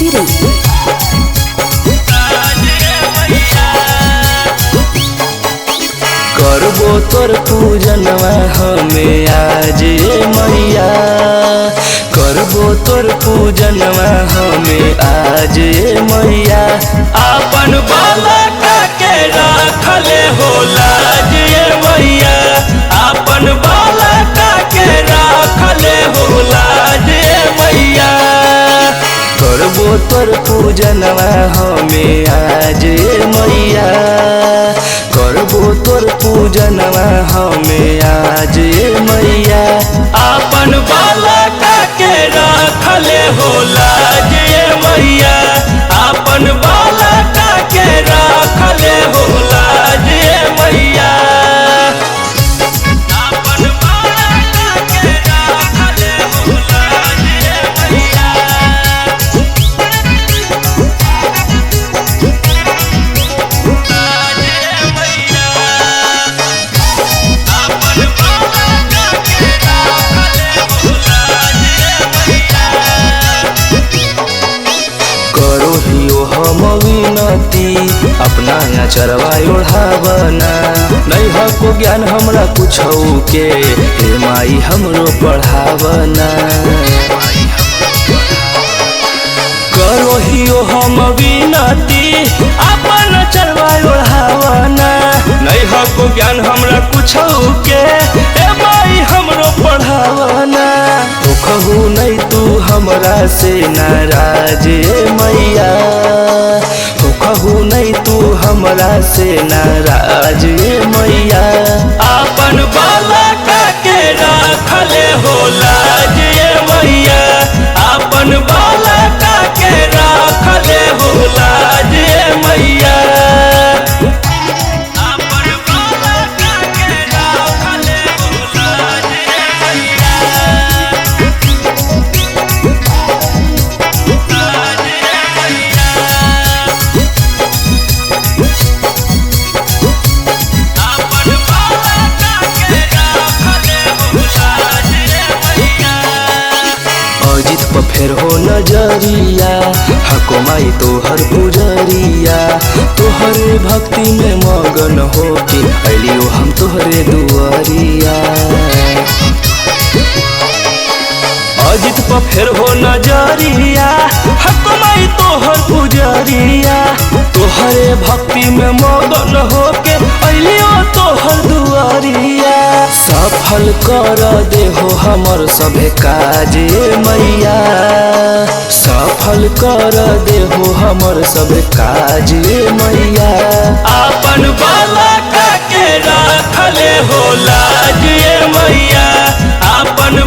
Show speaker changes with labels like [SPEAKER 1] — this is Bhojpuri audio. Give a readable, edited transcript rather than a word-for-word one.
[SPEAKER 1] City.
[SPEAKER 2] करबो तोर पूजनवा हमें आज ये मैया, करबो तोर पूजनवा हमें आज ये मैया। आपन बालका के राखले हो लाज ये मैया, आपन बालका के राखले हो लाज ये मैया। करबो तोर पूजनवा हमें आज ये मैया, करबो तोर पूजनवा हमें आज ये मैया। आपन बालका के राखले हो लाज ये मैया, आपन बालका के राखले हो लाज ये मैया। आपन बालका के राखले हो लाज ये मैया। करो हियो हम विनती अपना यहाँ चरवा ओढ़ावना, नहीं हको ज्ञान हमरा कुछ के, हे माई हमरो पढ़ावना। करो हियो हम विनती अपना चरवा ओढ़ावना, नहीं हको ज्ञान हमरा कुछ के, हे माई हमरो पढ़ावना। तो कहू नहीं तू हमरा से नाराज मैया, तो कहू नहीं तू हमरा से नाराज मैया। आपन बालका के राखले हो लाज ये मैया, आपन बालका के राखले हो लाज ये मैया। आपन बालका के राखले हो लाज ये मैया। अजित पर फेर हो नजरिया, हको माई तोहर पुजरिया, तोहरे भक्ति में मगन हो के अलियो हम तोहरे दुआरिया। अजित पर फेर हो नजरिया, हको माई तोहर पुजरिया, तोहरे भक्ति में मगन हो के अलियो तोहर दुआरिया। सफल कर दे हो हमर सभे काज मैया, सफल कर दे हो हमर सभे काज मैया। आपन बालका के राखले हो लाज ये मैया, आपन